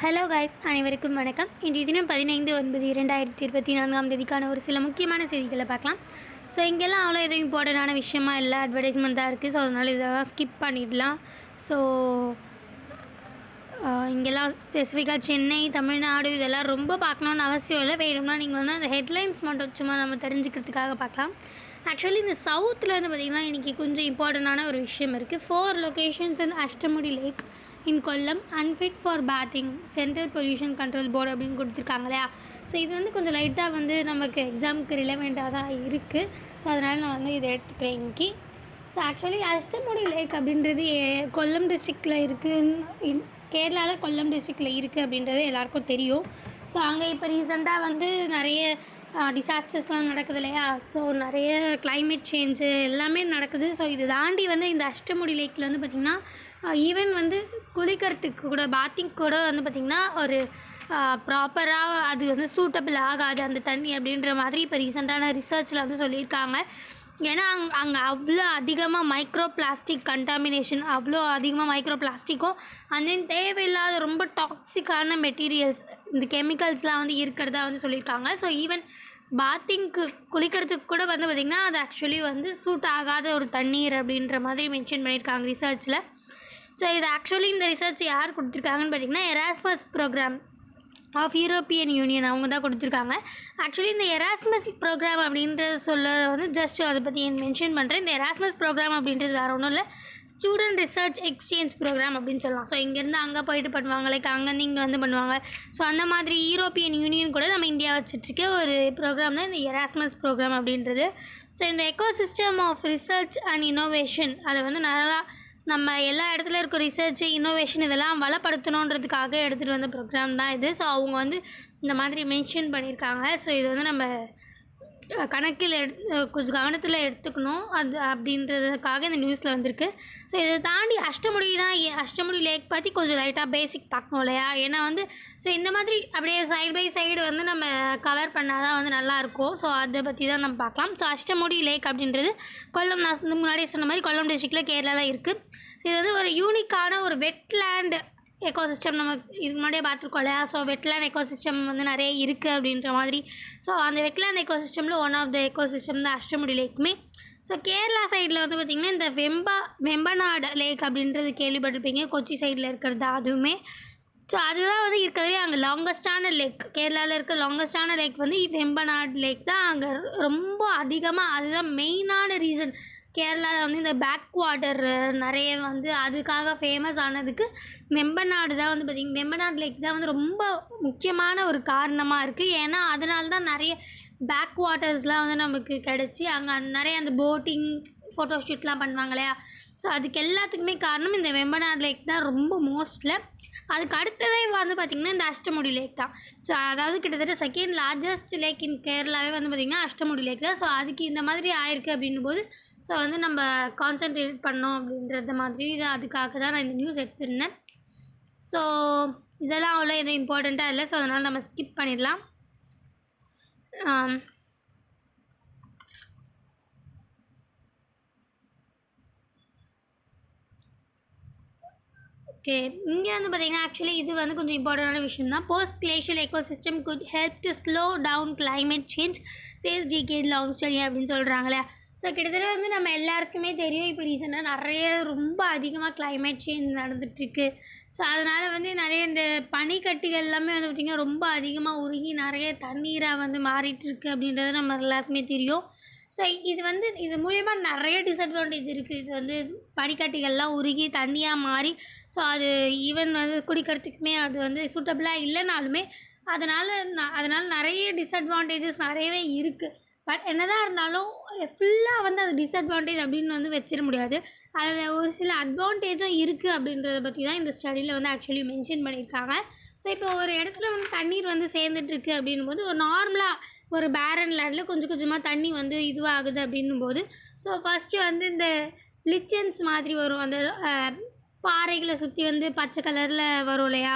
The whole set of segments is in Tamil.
ஹலோ கைஸ், அனைவருக்கும் வணக்கம். இன்றைய தினம் 15/9/2024 ஒரு சில முக்கியமான செய்திகளை பார்க்கலாம். ஸோ இங்கெல்லாம் அவ்வளோ எதுவும் இம்பார்ட்டண்டான விஷயமா இல்லை, அட்வர்டைஸ்மெண்ட் தான் இருக்குது. ஸோ அதனால் இதெல்லாம் ஸ்கிப் பண்ணிடலாம். ஸோ இங்கெல்லாம் ஸ்பெசிஃபிக்காக சென்னை, தமிழ்நாடு இதெல்லாம் ரொம்ப பார்க்கணுன்னு அவசியம் இல்லை. வேணும்னா நீங்கள் வந்து அந்த ஹெட்லைன்ஸ் மட்டும் சும்மா நம்ம தெரிஞ்சுக்கிறதுக்காக பார்க்கலாம். ஆக்சுவலி இந்த சவுத்தில் வந்து பார்த்திங்கன்னா இன்றைக்கி கொஞ்சம் இம்பார்ட்டண்டான ஒரு விஷயம் இருக்குது. 4 லொக்கேஷன்ஸ் இந்த Ashtamudi lake in Kollam unfit for bathing central pollution control board அப்படின்னு கொடுத்துருக்காங்க இல்லையா. ஸோ இது வந்து கொஞ்சம் லைட்டாக வந்து நமக்கு எக்ஸாமுக்கு ரிலவெண்ட்டாக தான் இருக்குது. ஸோ அதனால் நான் வந்து இதை எடுத்துக்கிறேன் இன்றைக்கி. ஸோ ஆக்சுவலி அஷ்டமுடி லேக் அப்படின்றது கொல்லம் டிஸ்ட்ரிக்டில் இருக்குது, கேரளாவில் கொல்லம் டிஸ்ட்ரிக்டில் இருக்குது அப்படின்றது எல்லாேருக்கும் தெரியும். ஸோ அங்கே இப்போ ரீசெண்டாக வந்து நிறைய டிசாஸ்டர்ஸ்லாம் நடக்குது இல்லையா. ஸோ நிறைய கிளைமேட் சேஞ்சு எல்லாமே நடக்குது. ஸோ இது தாண்டி வந்து இந்த அஷ்டமுடி லேக்கில் வந்து பார்த்திங்கன்னா ஈவன் வந்து குளிக்கிறதுக்கு கூட பாத்திங் கூட வந்து பார்த்திங்கன்னா ஒரு ப்ராப்பராக அது வந்து சூட்டபிள் ஆகாது அந்த தண்ணி அப்படின்ற மாதிரி இப்போ ரீசெண்டான ரிசர்ச்சில் வந்து சொல்லியிருக்காங்க. ஏன்னா அங்கே அவ்வளோ அதிகமாக மைக்ரோ பிளாஸ்டிக் கண்டாமினேஷன், அவ்வளோ அதிகமாக மைக்ரோ பிளாஸ்டிக்கும் அந்த தேவையில்லாத ரொம்ப டாக்ஸிக்கான மெட்டீரியல்ஸ், இந்த கெமிக்கல்ஸ்லாம் வந்து இருக்கிறதா வந்து சொல்லியிருக்காங்க. ஸோ ஈவன் பாத்திங்க்கு குளிக்கிறதுக்கு கூட வந்து பார்த்திங்கன்னா அது ஆக்சுவலி வந்து சூட் ஆகாத ஒரு தண்ணீர் அப்படின்ற மாதிரி மென்ஷன் பண்ணியிருக்காங்க ரிசர்ச்சில். ஸோ இது ஆக்சுவலி இந்த ரிசர்ச் யார் கொடுத்துருக்காங்கன்னு பார்த்திங்கன்னா Erasmus programme of European Union அவங்க தான் கொடுத்துருக்காங்க. ஆக்சுவலி இந்த எராஸ்மஸ் ப்ரோக்ராம் அப்படின்ற சொல்ல வந்து ஜஸ்ட் அதை பற்றி மென்ஷன் பண்ணுறேன். இந்த எராஸ்மஸ் ப்ரோக்ராம் அப்படின்றது வேறு ஒன்றும் இல்லை, ஸ்டூடெண்ட் ரிசர்ச் எக்ஸ்சேஞ்ச் ப்ரோக்ராம் அப்படின்னு சொல்லலாம். ஸோ இங்கேருந்து அங்கே போயிட்டு பண்ணுவாங்க, லைக் அங்கேருந்து இங்கே வந்து பண்ணுவாங்க. ஸோ அந்த மாதிரி யூரோப்பியன் யூனியன் கூட நம்ம இந்தியா வச்சுட்ருக்க ஒரு ப்ரோக்ராம் தான் இந்த எராஸ்மஸ் ப்ரோக்ராம் அப்படின்றது. ஸோ இந்த ecosystem of research and innovation அதை வந்து நல்லா நம்ம எல்லா இடத்துல இருக்க ரிசர்ச்சு இன்னோவேஷன் இதெல்லாம் வளப்படுத்தணுன்றதுக்காக எடுத்துகிட்டு வந்த ப்ரோக்ராம் தான் இது. ஸோ அவங்க வந்து இந்த மாதிரி மென்ஷன் பண்ணியிருக்காங்க. ஸோ இது வந்து நம்ம கணக்கில் கொஞ்சம் கவனத்தில் எடுத்துக்கணும் அது அப்படின்றதுக்காக இந்த நியூஸில் வந்திருக்கு. ஸோ இதை தாண்டி அஷ்டமுடி லேக் பற்றி கொஞ்சம் லைட்டாக பேசிக் பார்க்கணும் இல்லையா. ஏன்னா வந்து ஸோ இந்த மாதிரி அப்படியே சைடு பை சைடு வந்து நம்ம கவர் பண்ணால் தான் வந்து நல்லாயிருக்கும். ஸோ அதை பற்றி தான் நம்ம பார்க்கலாம். ஸோ அஷ்டமுடி லேக் அப்படின்றது கொல்லம், நான் முன்னாடியே சொன்ன மாதிரி கொல்லம் டிஸ்ட்ரிக்டில் கேரளாவில் இருக்குது. ஸோ இது வந்து ஒரு யூனிக்கான ஒரு வெட்லேண்ட் எக்கோசிஸ்டம் நம்ம இதுக்கு முன்னாடியே பார்த்துருக்கோம் இல்லையா. ஸோ வெட்லேண்ட் எக்கோசிஸ்டம் வந்து நிறைய இருக்குது அப்படின்ற மாதிரி. ஸோ அந்த வெட்லேண்ட் எக்கோசிஸ்டமில் ஒன் ஆஃப் த எக்கோசிஸ்டம் தான் அஷ்டமுடி லேக்குமே. ஸோ கேரளா சைடில் வந்து பார்த்திங்கன்னா இந்த வெம்பநாடு லேக் அப்படின்றது கேள்விப்பட்டிருப்பீங்க, கொச்சி சைடில் இருக்கிறது அதுவுமே. ஸோ அதுதான் வந்து இருக்கிறதே அங்கே லாங்கஸ்டான லேக், கேரளாவில் இருக்க லாங்கஸ்டான லேக் வந்து வெம்பநாடு லேக் தான். அங்கே ரொம்ப அதிகமாக அதுதான் மெயினான ரீசன். கேரளாவில் வந்து இந்த பேக் வாட்டர் நிறைய வந்து அதுக்காக ஃபேமஸ் ஆனதுக்கு வெம்பநாடு தான் வந்து பார்த்திங்கன்னா வெம்பநாடு லேக் தான் வந்து ரொம்ப முக்கியமான ஒரு காரணமாக இருக்குது. ஏன்னா அதனால தான் நிறைய பேக் வாட்டர்ஸ்லாம் வந்து நமக்கு கிடச்சி அங்கே நிறைய அந்த போட்டிங் ஃபோட்டோஷூட்லாம் பண்ணுவாங்க இல்லையா. ஸோ அதுக்கு எல்லாத்துக்குமே காரணம் இந்த வெம்பநாடு லேக் தான் ரொம்ப மோஸ்ட்டில். அதுக்கு அடுத்ததே வந்து பார்த்திங்கன்னா இந்த அஷ்டமுடி லேக் தான். ஸோ அதாவது கிட்டத்தட்ட செகண்ட் லார்ஜஸ்ட் லேக் இன் கேரளாவே வந்து பார்த்திங்கன்னா அஷ்டமுடி லேக் தான். ஸோ அதுக்கு இந்த மாதிரி ஆயிருக்கு அப்படின்னும் போது ஸோ வந்து நம்ம கான்சன்ட்ரேட் பண்ணோம் அப்படின்றது மாதிரி அதுக்காக தான் நான் இந்த நியூஸ் எடுத்துருந்தேன். ஸோ இதெல்லாம் அவ்வளோ எதுவும் இம்பார்ட்டண்ட்டாக இல்லை. ஸோ அதனால் நம்ம ஸ்கிப் பண்ணிடலாம். ஓகே, இங்கே வந்து பார்த்திங்கன்னா ஆக்சுவலி இது வந்து கொஞ்சம் இம்பார்ட்டண்டான விஷயம் தான். Post glacial ecosystem could help to slow down climate change says decade long study அப்படின்னு சொல்கிறாங்களே. ஸோ கிட்டத்தட்ட வந்து நம்ம எல்லாருக்குமே தெரியும் இப்போ ரீசெண்டாக நிறைய ரொம்ப அதிகமாக கிளைமேட் சேஞ்ச் நடந்துகிட்ருக்கு. ஸோ அதனால் வந்து நிறைய இந்த பனிக்கட்டிகள் எல்லாமே வந்து பார்த்திங்கன்னா ரொம்ப அதிகமாக உருகி நிறைய தண்ணீராக வந்து மாறிட்டுருக்கு அப்படின்றது நம்ம எல்லாருக்குமே தெரியும். ஸோ இது மூலயமா நிறைய டிஸ்அட்வான்டேஜ் இருக்குது. இது வந்து பனிக்கட்டிகள்லாம் உருகி தண்ணியாக மாறி ஸோ அது ஈவன் வந்து குடிக்கிறதுக்குமே அது வந்து சூட்டபிளாக இல்லைனாலுமே அதனால் நிறைய டிஸ்அட்வான்டேஜஸ் நிறையவே இருக்குது. பட் என்னதான் இருந்தாலும் ஃபுல்லாக வந்து அது டிஸ்அட்வான்டேஜ் அப்படின்னு வந்து வச்சிட முடியாது. அதில் ஒரு சில அட்வான்டேஜும் இருக்குது அப்படின்றத பற்றி தான் இந்த ஸ்டடியில் வந்து ஆக்சுவலி மென்ஷன் பண்ணியிருக்காங்க. ஸோ இப்போ ஒரு இடத்துல வந்து தண்ணீர் வந்து சேர்ந்துட்டுருக்கு அப்படின்னும் போது ஒரு நார்மலாக ஒரு பேரன் லேண்டில் கொஞ்சம் கொஞ்சமாக தண்ணி வந்து இதுவாகுது அப்படின்னும் போது ஸோ ஃபஸ்ட்டு வந்து இந்த லிச்சன்ஸ் மாதிரி வரும், அந்த பாறைகளை சுற்றி வந்து பச்சை கலரில் வரும் இல்லையா,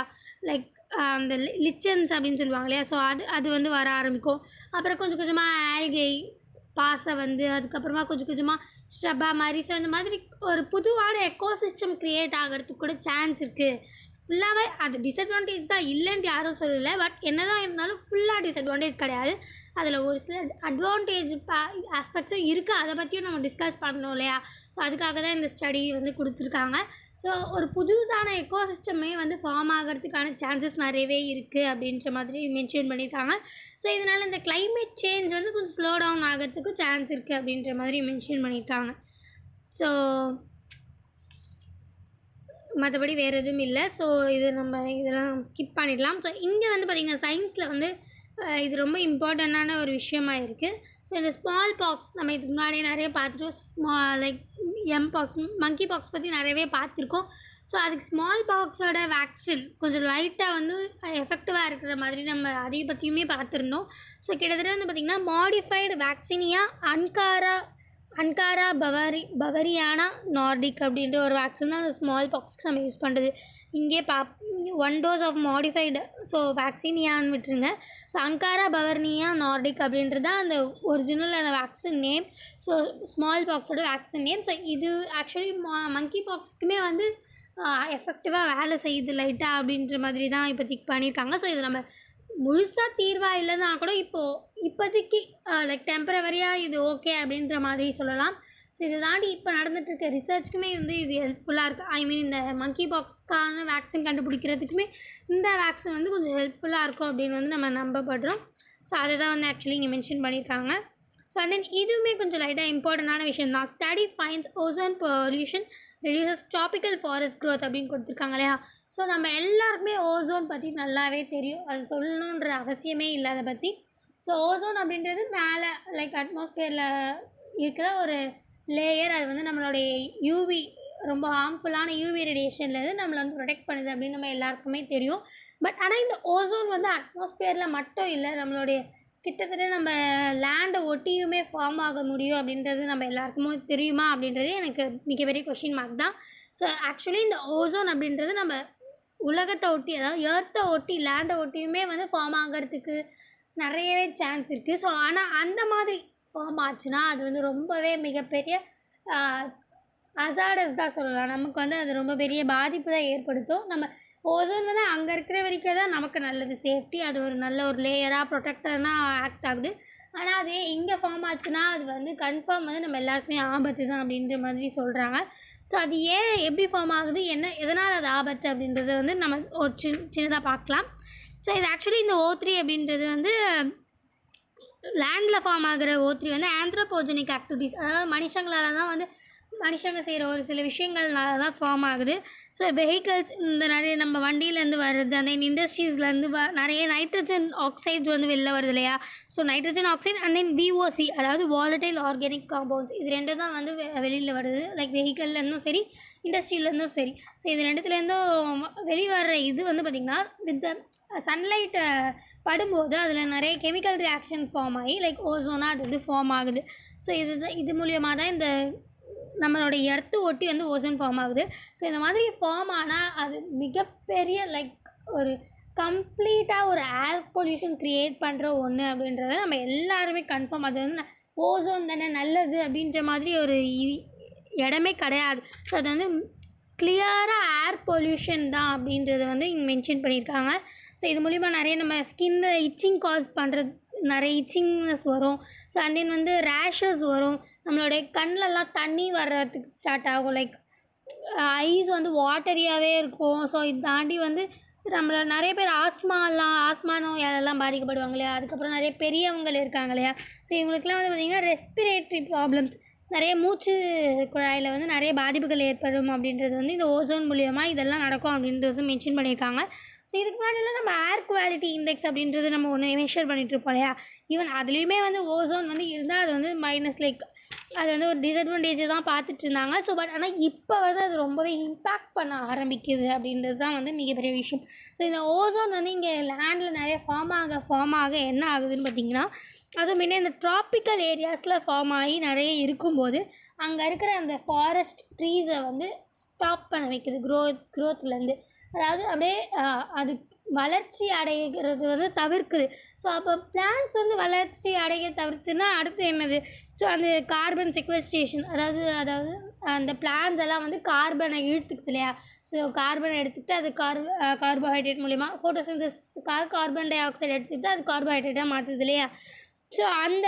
லைக் அந்த லிச்சன்ஸ் அப்படின்னு சொல்லுவாங்க இல்லையா. ஸோ அது வந்து வர ஆரம்பிக்கும். அப்புறம் கொஞ்சம் கொஞ்சமாக ஆல்கே பாசை வந்து அதுக்கப்புறமா கொஞ்சம் கொஞ்சமாக ஸ்ட்ரப்பா மாதிரி. ஸோ இந்த மாதிரி ஒரு புதுவான எக்கோசிஸ்டம் க்ரியேட் ஆகிறதுக்கு கூட சான்ஸ் இருக்குது. ஃபுல்லாகவே அது டிஸ்அட்வான்டேஜ் தான், இல்லைன்ட்டு யாரும் சொல்லலை. பட் என்ன தான் இருந்தாலும் ஃபுல்லாக டிஸ்அட்வான்டேஜ் கிடையாது. அதில் ஒரு சில அட்வான்டேஜ் ஆஸ்பெக்ட்ஸும் இருக்குது. அதை பற்றியும் நம்ம டிஸ்கஸ் பண்ணணும் இல்லையா? ஸோ அதுக்காக தான் இந்த ஸ்டடி வந்து கொடுத்துருக்காங்க. ஸோ ஒரு புதுசான எக்கோசிஸ்டமே வந்து ஃபார்ம் ஆகிறதுக்கான சான்சஸ் நிறையவே இருக்குது அப்படின்ற மாதிரி மென்ஷன் பண்ணியிருக்காங்க. ஸோ இதனால் இந்த கிளைமேட் சேஞ்ச் வந்து கொஞ்சம் ஸ்லோ டவுன் ஆகிறதுக்கும் சான்ஸ் இருக்குது அப்படின்ற மாதிரி மென்ஷன் பண்ணியிருக்காங்க. ஸோ மற்றபடி வேறு எதுவும் இல்லை. ஸோ இது நம்ம இதெல்லாம் ஸ்கிப் பண்ணிடலாம். ஸோ இங்கே வந்து பார்த்திங்கன்னா சயின்ஸில் வந்து இது ரொம்ப இம்பார்ட்டண்ட்டான ஒரு விஷயமா இருக்குது. ஸோ இந்த ஸ்மால் பாக்ஸ் நம்ம இதுக்கு முன்னாடியே நிறைய பார்த்துட்டோம். லைக் எம்பாக்ஸ், மங்கி பாக்ஸ் பற்றி நிறையவே பார்த்துருக்கோம். ஸோ அதுக்கு ஸ்மால் பாக்ஸோட வேக்சின் கொஞ்சம் லைட்டாக வந்து எஃபெக்டிவாக இருக்கிற மாதிரி நம்ம அதை பற்றியுமே பார்த்துருந்தோம். ஸோ கிட்டத்தட்ட வந்து பார்த்திங்கன்னா மாடிஃபைடு வேக்சினியா அன்காரா பவரியானா நார்டிக் அப்படின்ற ஒரு வேக்சின் தான் அந்த ஸ்மால் பாக்ஸ்க்கு நம்ம யூஸ் பண்ணுறது. இங்கே 1 டோஸ் ஆஃப் மாடிஃபைடு ஸோ வேக்சினியான்னு விட்டுருங்க. ஸோ அன்காரா பவர்னியா நார்டிக் அப்படின்றது தான் அந்த ஒரிஜினல் அந்த வேக்சின் நேம். ஸோ ஸ்மால் பாக்ஸோட வேக்சின் நேம். ஸோ இது ஆக்சுவலி மங்கி பாக்ஸுக்குமே வந்து எஃபெக்டிவாக வேலை செய்யுது லைட்டாக அப்படின்ற மாதிரி தான் இப்போதைக்கு பண்ணியிருக்காங்க. ஸோ இது நம்ம முழுசாக தீர்வாக இல்லைன்னா கூட இப்போதைக்கு லைக் டெம்பரவரியாக இது ஓகே அப்படின்ற மாதிரி சொல்லலாம். ஸோ இதை தாண்டி இப்போ நடந்துகிட்ருக்க ரிசர்ச்சுக்குமே வந்து இது ஹெல்ப்ஃபுல்லாக இருக்குது. ஐ மீன் இந்த மங்கி பாக்ஸ்க்கான வேக்சின் கண்டுபிடிக்கிறதுக்குமே இந்த வேக்சின் வந்து கொஞ்சம் ஹெல்ப்ஃபுல்லாக இருக்கும் அப்படின்னு வந்து நம்ம நம்பப்படுறோம். ஸோ அதை தான் வந்து ஆக்சுவலி இங்கே மென்ஷன் பண்ணியிருக்காங்க. ஸோ அண்ட் தென் இதுவுமே கொஞ்சம் லைட்டாக இம்பார்ட்டண்டான விஷயம் தான். Study finds ozone pollution reduces tropical forest growth அப்படின்னு கொடுத்துருக்காங்க இல்லையா? ஸோ நம்ம எல்லாருக்குமே ஓசோன் பற்றி நல்லாவே தெரியும், அது சொல்லணுன்ற அவசியமே இல்லை அதை பற்றி. ஸோ ஓசோன் அப்படின்றது மேலே லைக் அட்மாஸ்பியரில் இருக்கிற ஒரு லேயர். அது வந்து நம்மளுடைய யூவி ரொம்ப ஹார்ம்ஃபுல்லான யூவி ரேடியேஷன்லேருந்து நம்மளை வந்து ப்ரொடெக்ட் பண்ணுது அப்படின்னு நம்ம எல்லாருக்குமே தெரியும். பட் ஆனால் இந்த ஓசோன் வந்து அட்மாஸ்பியரில் மட்டும் இல்லை, நம்மளுடைய கிட்டத்தட்ட நம்ம லேண்டை ஒட்டியுமே ஃபார்ம் ஆக முடியும் அப்படின்றது நம்ம எல்லாருக்குமே தெரியுமா அப்படின்றது எனக்கு மிகப்பெரிய கொஷின் மார்க் தான். ஸோ ஆக்சுவலி இந்த ஓசோன் அப்படின்றது நம்ம உலகத்தை ஒட்டி, அதாவது எர்த்தை ஒட்டி லேண்டை ஒட்டியுமே வந்து ஃபார்ம் ஆகிறதுக்கு நிறையவே சான்ஸ் இருக்குது. ஸோ ஆனால் அந்த மாதிரி ஃபார்ம் ஆச்சுன்னா அது வந்து ரொம்பவே மிகப்பெரிய அசாடஸ் தான் சொல்லலாம். நமக்கு வந்து அது ரொம்ப பெரிய பாதிப்பு தான் ஏற்படுத்தும். நம்ம ஓசோன் வந்து அங்கே இருக்கிற வரைக்கும் தான் நமக்கு நல்லது, சேஃப்டி, அது ஒரு நல்ல ஒரு லேயராக ப்ரொடெக்டர்னால் ஆக்ட் ஆகுது. ஆனால் அதே இங்கே ஃபார்ம் ஆச்சுன்னா அது வந்து கன்ஃபார்ம் வந்து நம்ம எல்லாருக்குமே ஆபத்து தான் அப்படின்ற மாதிரி சொல்கிறாங்க. ஸோ அது ஏன் எப்படி ஃபார்ம் ஆகுது, எதனால் அது ஆபத்து அப்படின்றத வந்து நம்ம ஒரு சின்னதாக பார்க்கலாம். ஸோ இது ஆக்சுவலி இந்த O3 அப்படின்றது வந்து லேண்டில் ஃபார்ம் ஆகிற O3 வந்து ஆந்த்ரோபோஜெனிக் ஆக்டிவிட்டீஸ், அதாவது மனுஷங்களால் தான் வந்து மனுஷங்க செய்கிற ஒரு சில விஷயங்கள்னால தான் ஃபார்ம் ஆகுது. ஸோ வெஹிக்கல்ஸ், இந்த நிறைய நம்ம வண்டியிலேருந்து வர்றது, அந்த இண்டஸ்ட்ரீஸ்லேருந்து நிறைய நைட்ரஜன் ஆக்சைட்ஸ் வந்து வெளில வருது இல்லையா? So nitrogen oxide and then VOC, அதாவது வாலடைல் ஆர்கானிக் காம்பவுண்ட்ஸ், இது ரெண்டும் தான் வந்து வெளியில் வருது. லைக் வெஹிக்கல்லேருந்தும் சரி, இண்டஸ்ட்ரியிலேருந்தும் சரி. ஸோ இது ரெண்டுத்துலேருந்தும் வெளிவர இது வந்து பார்த்திங்கன்னா வித் சன்லைட்டை படும்போது அதில் நிறைய கெமிக்கல் ரியாக்ஷன் ஃபார்ம் ஆகி லைக் ஓசோனாக அது வந்து ஃபார்ம் ஆகுது. ஸோ இது மூலியமாக தான் இந்த நம்மளோட எர்த்து ஒட்டி வந்து ஓசோன் ஃபார்ம் ஆகுது. ஸோ இந்த மாதிரி ஃபார்ம் ஆனால் அது மிகப்பெரிய லைக் ஒரு கம்ப்ளீட்டாக ஒரு ஏர் பொல்யூஷன் க்ரியேட் பண்ணுற ஒன்று அப்படின்றத நம்ம எல்லாருமே கன்ஃபார்ம். அது வந்து ஓசோன் தானே நல்லது அப்படின்ற மாதிரி ஒரு இடமே கிடையாது. ஸோ அது வந்து கிளியராக ஏர் பொல்யூஷன் தான் அப்படின்றத வந்து இங்கே மென்ஷன் பண்ணியிருக்காங்க. ஸோ இது மூலிமா நிறைய நம்ம ஸ்கின்னில் இச்சிங் காஸ் பண்ணுறது, நிறைய இச்சிங்னஸ் வரும். ஸோ அண்ட் தென் வந்து ரேஷஸ் வரும், நம்மளுடைய கண்ணிலலாம் தண்ணி வர்றதுக்கு ஸ்டார்ட் ஆகும், லைக் ஐஸ் வந்து வாட்டரியாகவே இருக்கும். ஸோ இது தாண்டி வந்து நம்மள நிறைய பேர் ஆஸ்மா நோயாலெல்லாம் பாதிக்கப்படுவாங்க இல்லையா? அதுக்கப்புறம் நிறைய பெரியவங்கள் இருக்காங்க இல்லையா? ஸோ இவங்களுக்குலாம் வந்து பார்த்திங்கன்னா ரெஸ்பிரேட்டரி ப்ராப்ளம்ஸ், நிறைய மூச்சு குழாயில் வந்து நிறைய பாதிப்புகள் ஏற்படும் அப்படின்றது வந்து இந்த ஓசோன் மூலியமாக இதெல்லாம் நடக்கும் அப்படின்றது மென்ஷன் பண்ணியிருக்காங்க. ஸோ இதுக்கு முன்னாடிலாம் நம்ம ஏர் குவாலிட்டி இண்டெக்ஸ் அப்படின்றது நம்ம ஒன்று மெஷர் பண்ணிகிட்ருப்போம் இல்லையா? ஈவன் அதுலேயுமே வந்து ஓசோன் வந்து இருந்தால் அது வந்து மைனஸ், லைக் அது வந்து ஒரு டிஸ்அட்வான்டேஜை தான் பார்த்துட்டு இருந்தாங்க. ஸோ பட் ஆனால் இப்போ வந்து அது ரொம்பவே இம்பேக்ட் பண்ண ஆரம்பிக்குது அப்படின்றது தான் வந்து மிகப்பெரிய விஷயம். ஸோ இந்த ஓசோன் வந்து இங்கே லேண்டில் நிறைய ஃபார்ம் ஆக என்ன ஆகுதுன்னு பார்த்திங்கன்னா, அதுவும் முன்னே இந்த ட்ராபிக்கல் ஏரியாஸில் ஃபார்ம் ஆகி நிறைய இருக்கும்போது அங்கே இருக்கிற அந்த ஃபாரஸ்ட் ட்ரீஸை வந்து ஸ்டாப் பண்ண வைக்குது க்ரோத்லேருந்து. அதாவது அப்படியே அது வளர்ச்சி அடைகிறது வந்து தவிர்க்குது. ஸோ அப்போ பிளான்ட்ஸ் வந்து வளர்ச்சி அடைய தவிர்த்துனா அடுத்து என்னது? ஸோ அந்த கார்பன் செக்வஸ்ட்ரேஷன் அதாவது அந்த பிளான்ட்ஸ் எல்லாம் வந்து கார்பனை இழுத்துக்குது இல்லையா? ஸோ கார்பனை எடுத்துக்கிட்டு அது கார்போஹைட்ரேட் மூலிமா ஃபோட்டோசிந்தசிஸ்க்காக கார்பன் டை ஆக்சைடு எடுத்துக்கிட்டு அது கார்போஹைட்ரேட்டாக மாற்றுது இல்லையா? ஸோ அந்த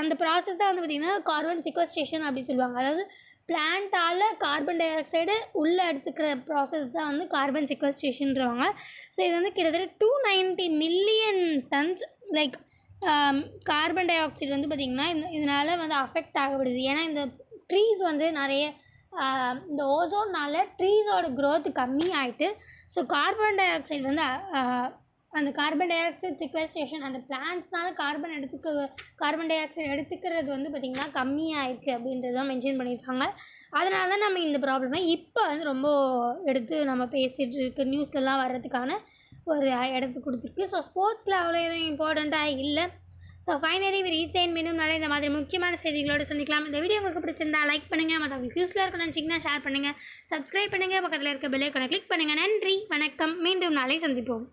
அந்த ப்ராசஸ் தான் வந்து பார்த்திங்கன்னா கார்பன் செக்வஸ்ட்ரேஷன் அப்படின்னு சொல்லுவாங்க. அதாவது பிளான்ட்டால் கார்பன் டை ஆக்சைடு உள்ளே எடுத்துக்கிற ப்ராசஸ் தான் வந்து கார்பன் செக்வஸ்ட்ரேஷன்றாங்க. ஸோ இது வந்து கிட்டத்தட்ட 290 million tons like carbon dioxide வந்து பார்த்திங்கன்னா இதனால் வந்து அஃபெக்ட் ஆகப்படுது. ஏன்னா இந்த ட்ரீஸ் வந்து நிறைய இந்த ஓசோன்னால் ட்ரீஸோட க்ரோத் கம்மி ஆகிட்டு ஸோ கார்பன் டை ஆக்சைடு வந்து அந்த கார்பன் டை ஆக்சைடு செக்வஸ்ட்ரேஷன் அந்த பிளான்ட்ஸ்னால் கார்பன் டை ஆக்சைடு எடுத்துக்கிறது வந்து பார்த்திங்கன்னா கம்மியாயிருக்கு அப்படின்றது தான் மென்ஷன் பண்ணியிருக்காங்க. அதனால தான் நம்ம இந்த ப்ராப்ளமை இப்போ வந்து ரொம்ப எடுத்து நம்ம பேசிகிட்டு இருக்கு, நியூஸ்லலாம் வர்றதுக்கான ஒரு இடத்துக்கு கொடுத்துருக்கு. ஸோ ஸ்போர்ட்ஸில் அவ்வளோ எதுவும் இம்பார்ட்டண்ட்டாக இல்லை. ஸோ ஃபைனலி மீண்டும் நிறைய இந்த மாதிரி முக்கியமான செய்திகளோடு சந்திக்கலாம். இந்த வீடியோ உங்களுக்கு பிடிச்சிருந்தா லைக் பண்ணுங்கள், மற்றவங்களுக்கு யூஸ்ஃபுல்லாக இருக்குன்னு நினச்சிங்கன்னா ஷேர் பண்ணுங்கள், சப்ஸ்கிரைப் பண்ணுங்கள், பக்கத்தில் இருக்க பெல் ஐகானை கிளிக் பண்ணுங்கள். நன்றி, வணக்கம், மீண்டும் நாளை சந்திப்போம்.